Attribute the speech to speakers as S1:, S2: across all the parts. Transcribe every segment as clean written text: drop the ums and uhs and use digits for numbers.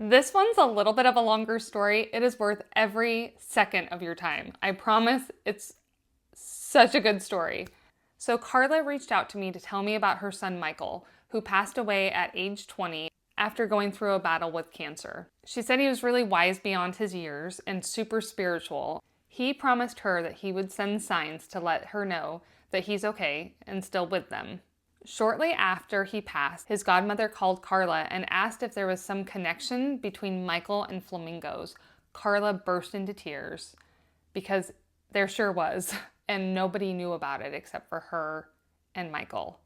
S1: This one's a little bit of a longer story. It is worth every second of your time. I promise, it's such a good story. So Carla reached out to me to tell me about her son Michael, who passed away at age 20 after going through a battle with cancer. She said he was really wise beyond his years and super spiritual. He promised her that he would send signs to let her know that he's okay and still with them. Shortly after he passed, his godmother called Carla and asked if there was some connection between Michael and flamingos. Carla burst into tears because there sure was, and nobody knew about it except for her and Michael.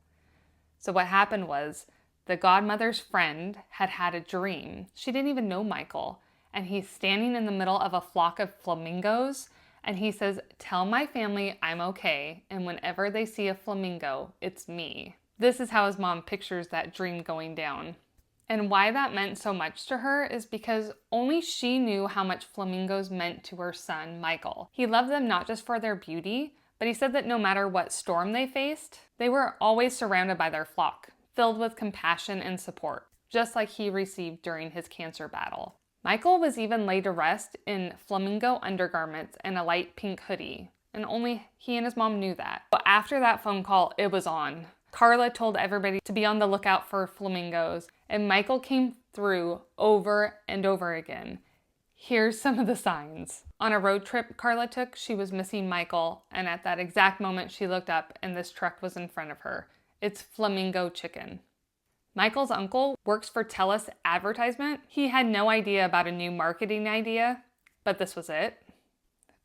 S1: So what happened was, the godmother's friend had had a dream. She didn't even know Michael, and he's standing in the middle of a flock of flamingos, and he says, "Tell my family I'm okay, and whenever they see a flamingo, it's me." This is how his mom pictures that dream going down. And why that meant so much to her is because only she knew how much flamingos meant to her son, Michael. He loved them not just for their beauty, but he said that no matter what storm they faced, they were always surrounded by their flock, filled with compassion and support, just like he received during his cancer battle. Michael was even laid to rest in flamingo undergarments and a light pink hoodie, and only he and his mom knew that. But after that phone call, it was on. Carla told everybody to be on the lookout for flamingos, and Michael came through over and over again. Here's some of the signs. On a road trip Carla took, she was missing Michael, and at that exact moment she looked up and this truck was in front of her. It's Flamingo Chicken. Michael's uncle works for TELUS Advertisement. He had no idea about a new marketing idea, but this was it.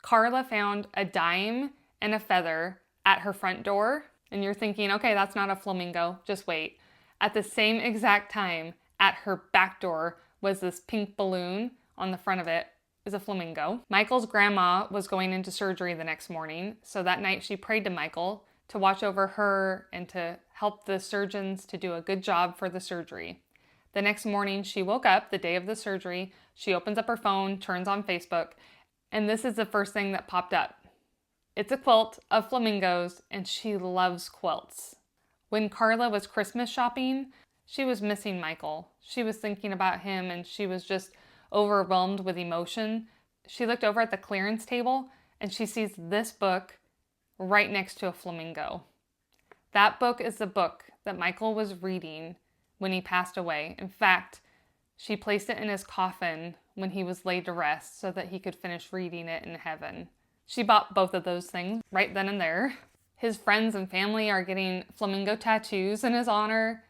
S1: Carla found a dime and a feather at her front door, and you're thinking, okay, that's not a flamingo, just wait. At the same exact time, at her back door was this pink balloon. On the front of it is a flamingo. Michael's grandma was going into surgery the next morning, so that night she prayed to Michael to watch over her and to help the surgeons to do a good job for the surgery. The next morning she woke up, the day of the surgery, she opens up her phone, turns on Facebook, and this is the first thing that popped up. It's a quilt of flamingos, and she loves quilts. When Carla was Christmas shopping, she was missing Michael. She was thinking about him, and she was just overwhelmed with emotion. She looked over at the clearance table, and she sees this book right next to a flamingo. That book is the book that Michael was reading when he passed away. In fact, she placed it in his coffin when he was laid to rest so that he could finish reading it in heaven. She bought both of those things right then and there. His friends and family are getting flamingo tattoos in his honor.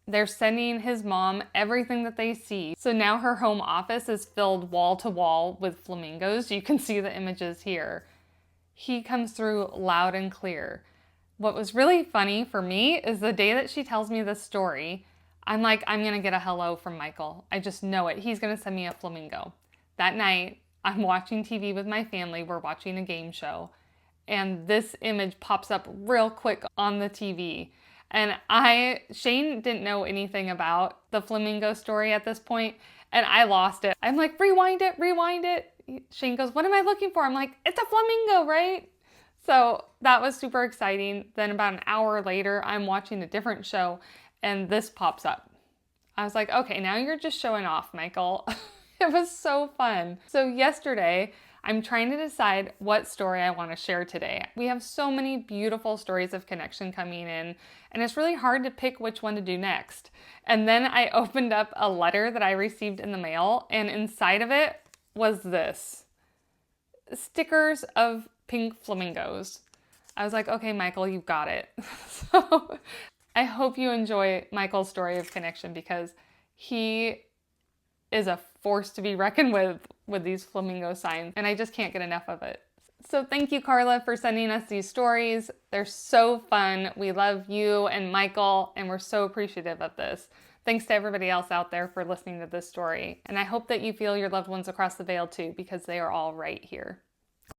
S1: They're sending his mom everything that they see. So now her home office is filled wall to wall with flamingos. You can see the images here. He comes through loud and clear. What was really funny for me is the day that she tells me this story, I'm like, I'm gonna get a hello from Michael. I just know it. He's gonna send me a flamingo. That night, I'm watching TV with my family. We're watching a game show, and this image pops up real quick on the TV. And Shane didn't know anything about the flamingo story at this point, and I lost it. I'm like, rewind it, rewind it. Shane goes, what am I looking for? I'm like, it's a flamingo, right? So that was super exciting. Then about an hour later, I'm watching a different show, and this pops up. I was like, okay, now you're just showing off, Michael. It was so fun. So yesterday, I'm trying to decide what story I want to share today. We have so many beautiful stories of connection coming in, and it's really hard to pick which one to do next. And then I opened up a letter that I received in the mail, and inside of it was this. Stickers of pink flamingos. I was like, okay, Michael, you've got it. So I hope you enjoy Michael's story of connection because he is a force to be reckoned with these flamingo signs, and I just can't get enough of it. So thank you, Carla, for sending us these stories. They're so fun. We love you and Michael, and we're so appreciative of this. Thanks to everybody else out there for listening to this story. And I hope that you feel your loved ones across the veil too, because they are all right here.